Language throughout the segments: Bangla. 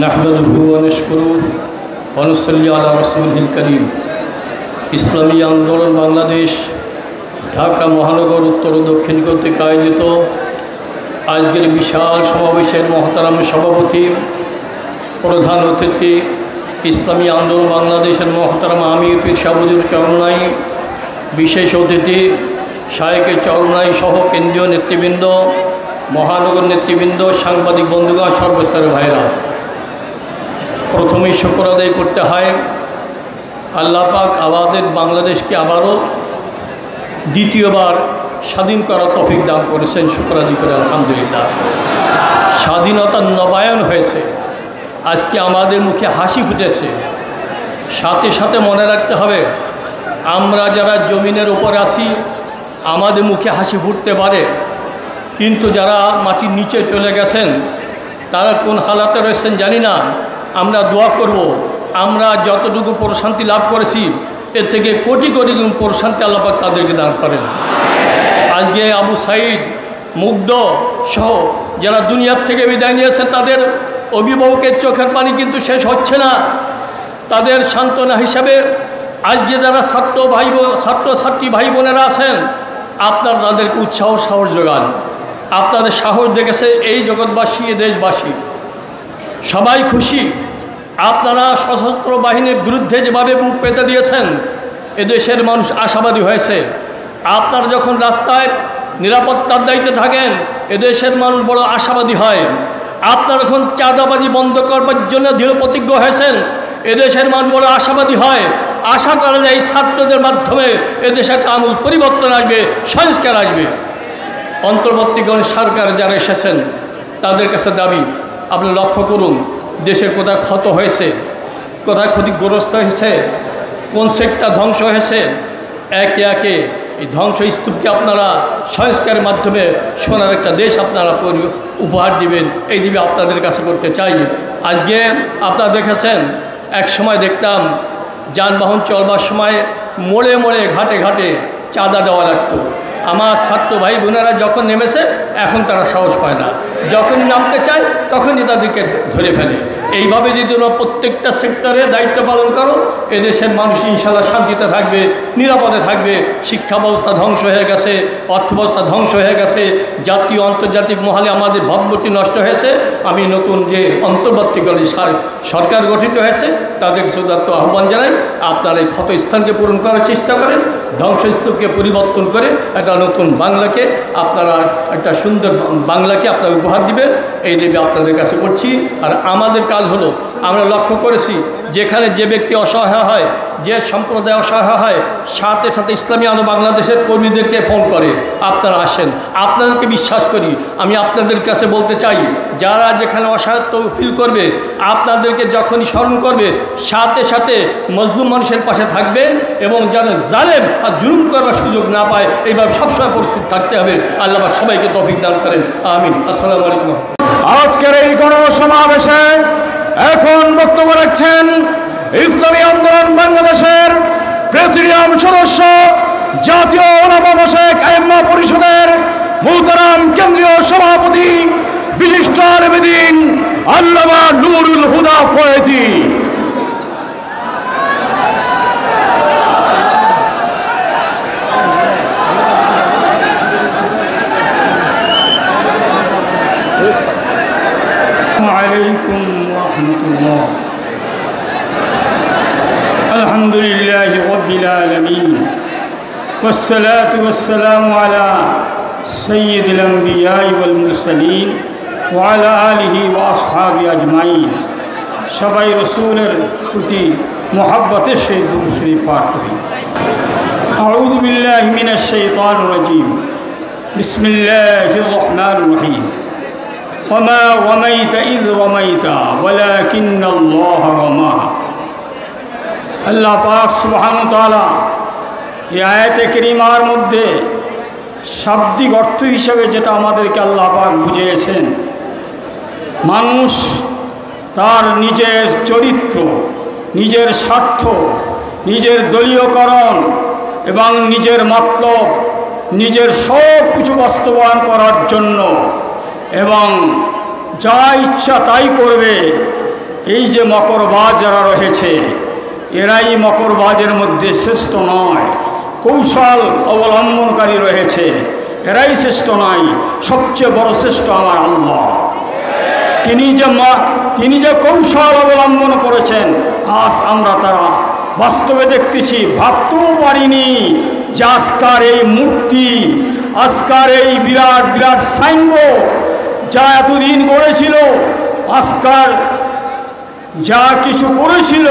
नहमदुहु व नशकुरुहु व नुसल्ली अला रसूलिल करीम। ইসলামী আন্দোলন বাংলাদেশ ঢাকা মহানগর উত্তর ও দক্ষিণ কর্তৃক আয়োজিত আজকের বিশাল সমাবেশের মহতারাম সভাপতি, প্রধান অতিথি, ইসলামী আন্দোলন বাংলাদেশের মহতারাম আমির পীর সাহুজুর চরনাই, বিশেষ অতিথি শায়েকে চরনাই সহ কেন্দ্রীয় নেতৃবৃন্দ, মহানগর নেতৃবৃন্দ, সাংবাদিক বন্ধুগণ, সর্বস্তরের ভাইরা, প্রথমেই শুকর আদায় করতে হয় আল্লাহ পাক আমাদের বাংলাদেশকে আবারও দ্বিতীয়বার স্বাধীন করার তৌফিক দান করেছেন। শুকর আদায় করে আলহামদুলিল্লাহ। স্বাধীনতার নবায়ন হয়েছে, আজকে আমাদের মুখে হাসি ফুটেছে। সাথে সাথে মনে রাখতে হবে, আমরা যারা জমিনের উপর আছি আমাদের মুখে হাসি ফুটতে পারে, কিন্তু যারা মাটির নিচে চলে গেছেন তারা কোন হালাতে রয়েছেন জানি না। আমরা দোয়া করব, আমরা যতটুকু প্রশান্তি লাভ করেছি এর থেকে কোটি কোটি গুণ প্রশান্তি আল্লাহ পাক তাদেরকে দান করেন। আজকে আবু সাইদ, মুগ্ধ সহ যারা দুনিয়ার থেকে বিদায় নিয়েছেন তাদের অভিভাবকের চোখের পানি কিন্তু শেষ হচ্ছে না। তাদের সান্ত্বনা হিসাবে আজকে যারা ছাত্রছাত্রী ভাই বোনেরা আছেন, আপনারা তাদেরকে উৎসাহ সাহস যোগান। আপনাদের সাহস দেখেছে এই জগৎবাসী, এ দেশবাসী সবাই খুশি। আপনারা সশস্ত্র বাহিনীর বিরুদ্ধে যেভাবে মুখ পেতে দিয়েছেন, এদেশের মানুষ আশাবাদী হয়েছে। আপনারা যখন রাস্তায় নিরাপত্তার দায়িত্বে থাকেন, এদেশের মানুষ বড় আশাবাদী হয়। আপনারা যখন চাঁদাবাজি বন্ধ করবার জন্য দৃঢ় প্রতিজ্ঞ হয়েছেন, এদেশের মানুষ বড় আশাবাদী হয়। আশা করা যায় এই ছাত্রদের মাধ্যমে এদেশে একটা আমূল পরিবর্তন আসবে, সংস্কার আসবে। অন্তর্বর্তীগণ সরকার যারা এসেছেন তাদের কাছে দাবি, আপনি লক্ষ্য করুন দেশের কোথায় ক্ষত হয়েছে, কোথায় ক্ষতিগ্রস্ত হয়েছে, কোন সেক্টর ধ্বংস হয়েছে। একে একে এই ধ্বংস স্তূপকে আপনারা সংস্কারের মাধ্যমে সোনার একটা দেশ আপনারা উপহার দিবেন, এই দিবে আপনাদের কাছে করতে চাই। আজকে আপনারা দেখেছেন, এক সময় দেখতাম যানবাহন চলবার সময় মোড়ে মোড়ে ঘাটে ঘাটে চাঁদা দেওয়া লাগতো। আমার ছাত্র ভাই বোনেরা যখন নেমেছে এখন তারা সাহস পায় না, যখনই নামতে চায় তখনই তাদেরকে ধরে ফেলে। এইভাবে যদি তোমরা প্রত্যেকটা সেক্টরে দায়িত্ব পালন করো, এদেশের মানুষ ইনশাল্লাহ শান্তিতে থাকবে, নিরাপদে থাকবে। শিক্ষা ব্যবস্থা ধ্বংস হয়ে গেছে, অর্থ ব্যবস্থা ধ্বংস হয়ে গেছে, জাতীয় আন্তর্জাতিক মহলে আমাদের ভাবমূর্তি নষ্ট হয়েছে। আমি নতুন যে অন্তর্বর্তীকালীন সরকার গঠিত হয়েছে তাদেরকে সৌদার্থ আহ্বান জানাই, আপনারা এই ক্ষত স্থানকে পূরণ করার চেষ্টা করেন, ধ্বংসস্তূপকে পরিবর্তন করে একটা নতুন বাংলাকে, আপনারা একটা সুন্দর বাংলাকে আপনারা উপহার দিবেন, এই দেবে আপনাদের কাছে করছি। আর আমাদের কাজ হলো, আমরা লক্ষ্য করেছি যেখানে যে ব্যক্তি অসহায় হয়, যে সম্প্রদায় অসহায় হয়, সাথে সাথে ইসলামী আন্দোলন বাংলাদেশের কর্মীদেরকে ফোন করে আপনারা আসেন, আপনাদেরকে বিশ্বাস করি। আমি আপনাদের কাছে বলতে চাই, যারা যেখানে অসহায়ত্ব ফিল করবে আপনাদেরকে যখনই স্মরণ করবে, সাথে সাথে মজলুম মানুষের পাশে থাকবেন এবং যেন জালেম আর জুলুম করবার সুযোগ না পায় এইভাবে সবসময় প্রস্তুত থাকতে হবে। আল্লাহ পাক সবাইকে তৌফিক দান করেন, আমিন। আসসালামু আলাইকুম। আজকের এই গণসমাবেশে এখন বক্তব্য রাখছেন ইসলামী আন্দোলন বাংলাদেশের প্রেসিডিয়াম সদস্য, জাতীয় ওলামা মাশায়েখ আইম্মা পরিষদের মুহতারাম কেন্দ্রীয় সভাপতি, বিশিষ্ট আলেমদ্বীন আল্লামা নুরুল হুদা ফয়েজী। عليكم ورحمة الله. الحمد لله رب العالمين والصلاة والسلام على سيد الأنبياء والمرسلين وعلى آله وأصحابه أجمعين. সবাই রসুলের প্রতি মোহাব্বতের সেই দুরূদ শরীফ পাঠ করি। أعوذ بالله من الشيطان الرجيم. بسم الله الرحمن الرحيم. وما رميت إذ رميت ولكن الله رمى. আল্লাহ পাক সুবহানাহু ওয়া তাআলা এই আয়াতে কারিমার মধ্যে শাব্দিক অর্থ হিসেবে যেটা আমাদেরকে আল্লাহ পাক বুঝিয়েছেন, মানুষ তার নিজের চরিত্র, নিজের স্বার্থ, নিজের দলীয়করণ এবং নিজের মতলব, নিজের সব কিছু বাস্তবায়ন করার জন্য এবং যা ইচ্ছা তাই করবে, এই যে মকরবাজ যারা রয়েছে এরাই মকরবাজের মধ্যে শ্রেষ্ঠ নয়, কৌশল অবলম্বনকারী রয়েছে এরাই শ্রেষ্ঠ নয়, সবচেয়ে বড় শ্রেষ্ঠ আমার আল্লাহ। তিনি যে কৌশল অবলম্বন করেছেন আজ আমরা তারা বাস্তবে দেখতেছি। ভাবতেও পারিনি যে আজকার এই মূর্তি, আজকার এই বিরাট বিরাট সাইনবোর্ড যা এতদিন গড়েছিল, আজকার যা কিছু করেছিল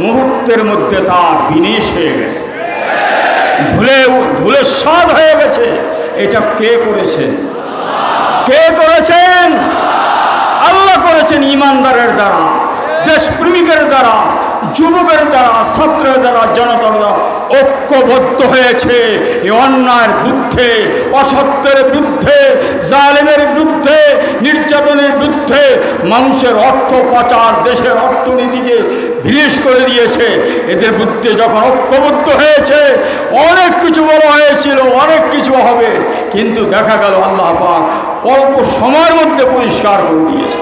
মুহূর্তের মধ্যে তা বিনাশ হয়ে গেছে, ধুলে সাদ হয়ে গেছে। এটা কে করেছেন? কে করেছেন? আল্লাহ করেছেন। ইমানদারের দ্বারা, দেশপ্রেমিকের দ্বারা, যুবকের দ্বারা, ছাত্রের দ্বারা, জনতার দ্বারা ঐক্যবদ্ধ হয়েছে এই অন্যায়ের বিরুদ্ধে, অসত্যের বিরুদ্ধে, জালেমের বিরুদ্ধে, নির্যাতনের বিরুদ্ধে। মানুষের অর্থ পাচার দেশের অর্থনীতিকে বিনাশ করে দিয়েছে। এদের বিরুদ্ধে যখন ঐক্যবদ্ধ হয়েছে, অনেক কিছু বলা হয়েছিল, অনেক কিছু হবে, কিন্তু দেখা গেল আল্লাহ পাক অল্প সময়ের মধ্যে পরিষ্কার করে দিয়েছে।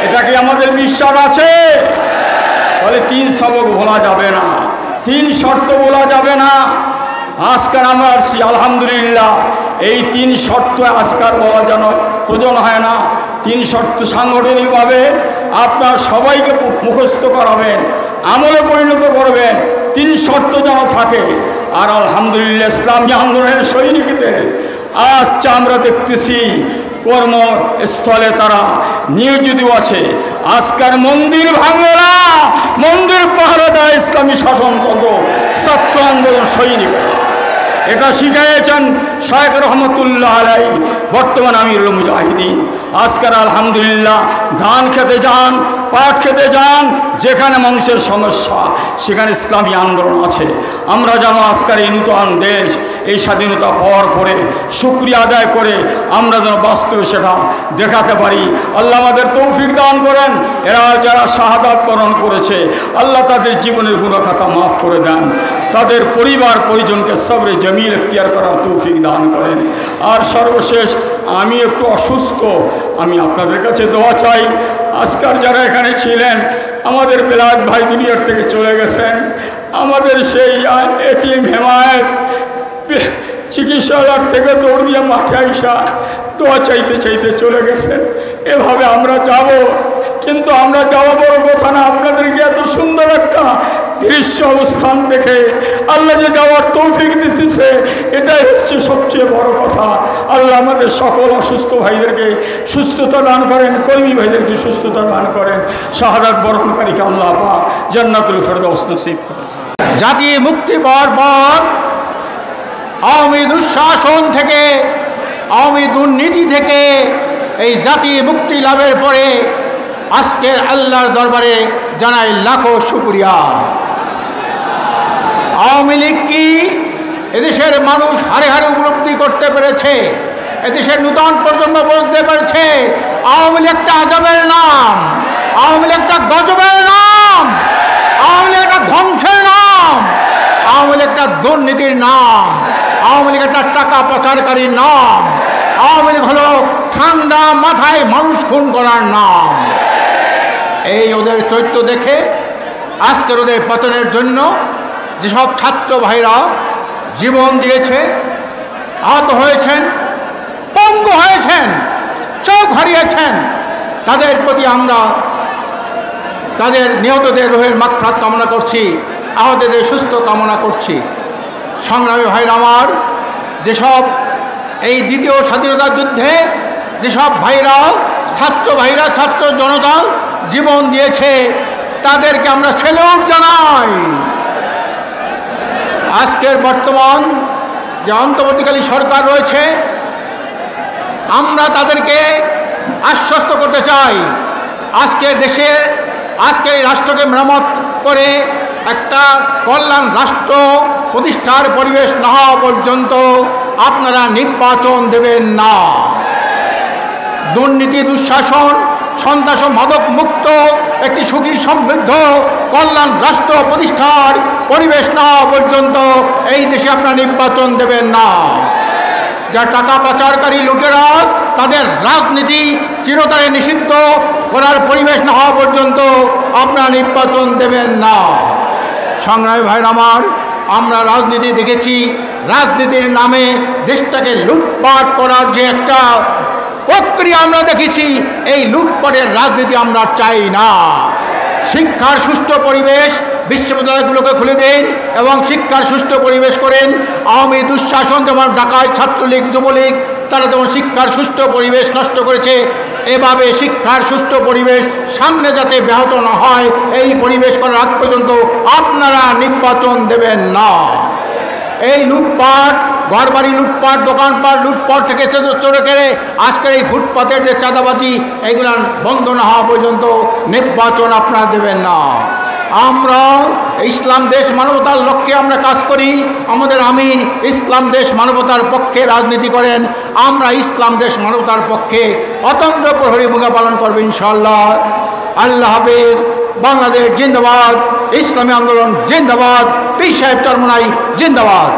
এটা কি আমাদের বিশ্বাস আছে? বলে 3 সবক ভোলা যাবে না, 3 শর্ত বলা যাবে না। আজকাল আমরা আসছি আলহামদুলিল্লাহ, এই 3 শর্ত আজকাল বলা যেন প্রয়োজন হয় না। 3 শর্ত সাংগঠনিকভাবে আপনার সবাইকে মুখস্থ করাবেন, আমলে পরিণত করবেন। 3 শর্ত যেন থাকে। আর আলহামদুলিল্লাহ ইসলামী আন্দোলনের সৈনিকদের আজ আমরা দেখতেছি কর্মস্থলে তারা নিয়োজিত আছে। আজকাল মন্দির ভাঙবে না, মন্দির পাহারা দেয় ইসলামী শাসনতন্ত্র ছাত্র আন্দোলন সৈনিকরা। এটা শিখিয়েছেন শায়েখ রহমতুল্লাহ আলাইহি, বর্তমান আমিরুল মুজাহিদিন। আজকাল আলহামদুলিল্লাহ ধান খেতে যান, পাট খেতে যান, যেখানে মানুষের সমস্যা সেখানে ইসলামী আন্দোলন আছে। আমরা যেন আজকাল এই নূতন দেশ, এই স্বাধীনতা পাওয়ার পরে শুকরিয়া আদায় করে আমরা যেন বাস্তবে সেটা দেখাতে পারি। আল্লাহ আমাদের তৌফিক দান করেন। এরা যারা শাহাদাত বরণ করেছে আল্লাহ তাদের জীবনের গুণখাতা মাফ করে দেন, তাদের পরিবার পরিজনকে সবরে জমিল এখতিয়ার করার তৌফিক দান করেন। আর সর্বশেষ আমি একটু অসুস্থ, আমি আপনাদের কাছে দোয়া চাই। আজকাল যারা এখানে ছিলেন, আমাদের বেলায়েত ভাই দুনিয়ার থেকে চলে গেছেন, আমাদের সেই এটিএম হেমায়েত চিকিৎসালয় থেকে দৌড় দিয়ে মাঠে আইসা দোয়া চাইতে চাইতে চলে গেছেন। এভাবে আমরা যাব, কিন্তু আমরা যাওয়া বড় কথা না, আপনাদেরকে এত সুন্দর একটা দৃশ্য অবস্থান দেখে আল্লাহ যে যাওয়ার তৌফিক দিতেছে, এটাই হচ্ছে সবচেয়ে বড় কথা। আল্লাহ আমাদের সকল অসুস্থ ভাইদেরকে সুস্থতা দান করেন, কর্মী ভাইদেরকে সুস্থতা দান করেন। শাহাদাত বরণকারীকে আল্লাহ পাক জান্নাতুল ফেরদাউস নসিব করেন। জাতি মুক্তি পাওয়ার পর আওয়ামী দুঃশাসন থেকে, আওয়ামী দুর্নীতি থেকে এই জাতি মুক্তি লাভের পরে আজকের আল্লাহর দরবারে জানাই লাখো শুকরিয়া। আওয়ামী লীগ কি এদেশের মানুষ হারে হারে উপলব্ধি করতে পেরেছে, এদেশের নূতন প্রজন্ম বুঝতে পেরেছে আওয়ামী লীগ একটা আজবের নাম, আওয়ামী লীগ একটা গজবের নাম, আওয়ামী লীগ একটা ধ্বংসের নাম, আওয়ামী লীগ একটা দুর্নীতির নাম, আওয়ামী লীগ একটা টাকা পাচারকারীর নাম, আওয়ামী লীগ হলো ঠান্ডা মাথায় মানুষ খুন করার নাম। এই ওদের চরিত্র দেখে আজকের ওদের পতনের জন্য যেসব ছাত্র ভাইরা জীবন দিয়েছে, আহত হয়েছেন, পঙ্গু হয়েছেন, চোখ হারিয়েছেন, তাদের প্রতি আমরা তাদের নিহতদের রুহের মাগফিরাত কামনা করছি, আহতদের সুস্থ কামনা করছি। সংগ্রামী ভাইরা আমার, যেসব এই দ্বিতীয় স্বাধীনতা যুদ্ধে যেসব ভাইরা, ছাত্র ভাইরা, ছাত্র জনতা জীবন দিয়েছে, তাদেরকে আমরা স্যালুট জানাই। আজকের বর্তমান যে অন্তর্বর্তীকালীন সরকার রয়েছে, আমরা তাদেরকে আশ্বস্ত করতে চাই, আজকের দেশের, আজকের রাষ্ট্রকে মেরামত করে একটা কল্যাণ রাষ্ট্র প্রতিষ্ঠার পরিবেশ না হওয়া পর্যন্ত আপনারা নির্বাচন দেবেন না। দুর্নীতি, দুঃশাসন, সন্ত্রাস ও মাদক মুক্ত একটি সুখী সমৃদ্ধ কল্যাণ রাষ্ট্র প্রতিষ্ঠার পরিবেশ না হওয়া পর্যন্ত এই দেশে আপনারা নির্বাচন দেবেন না। যা টাকা পাচারকারী লুটেরা তাদের রাজনীতি চিরতরে নিষিদ্ধ করার পরিবেশ না হওয়া পর্যন্ত আপনারা নির্বাচন দেবেন না। সংগ্রামী ভাইরা আমার, আমরা রাজনীতি দেখেছি, রাজনীতির নামে দেশটাকে লুটপাট করার যে একটা প্রক্রিয়া আমরা দেখেছি, এই লুটপাটের রাজনীতি আমরা চাই না। শিক্ষার সুষ্ঠু পরিবেশ বিশ্ববিদ্যালয়গুলোকে খুলে দেন এবং শিক্ষার সুষ্ঠু পরিবেশ করেন। আওয়ামী দুঃশাসন যেমন ঢাকায় ছাত্রলীগ যুবলীগ তারা যেমন শিক্ষার সুষ্ঠু পরিবেশ নষ্ট করেছে, এভাবে শিক্ষার সুষ্ঠু পরিবেশ সামনে যাতে ব্যাহত না হয় এই পরিবেশ করার আগ পর্যন্ত আপনারা নির্বাচন দেবেন না। এই লুটপাট, ঘরবাড়ি লুটপাট, দোকানপাট লুটপাট থেকে চোরে কেড়ে আজকের এই ফুটপাতের যে চাঁদাবাজি, এইগুলো বন্ধ না হওয়া পর্যন্ত নির্বাচন আপনারা দেবেন না। আমরা ইসলাম দেশ মানবতার লক্ষ্যে আমরা কাজ করি। আমাদের আমির ইসলাম দেশ মানবতার পক্ষে রাজনীতি করেন। আমরা ইসলাম দেশ মানবতার পক্ষে অতন্ত্র প্রহরী ভূমিকা পালন করবো ইনশাআল্লাহ। আল্লাহ হাফেজ। বাংলাদেশ জিন্দাবাদ, ইসলামী আন্দোলন জিন্দাবাদ, পীর সাহেব চরমনাই জিন্দাবাদ।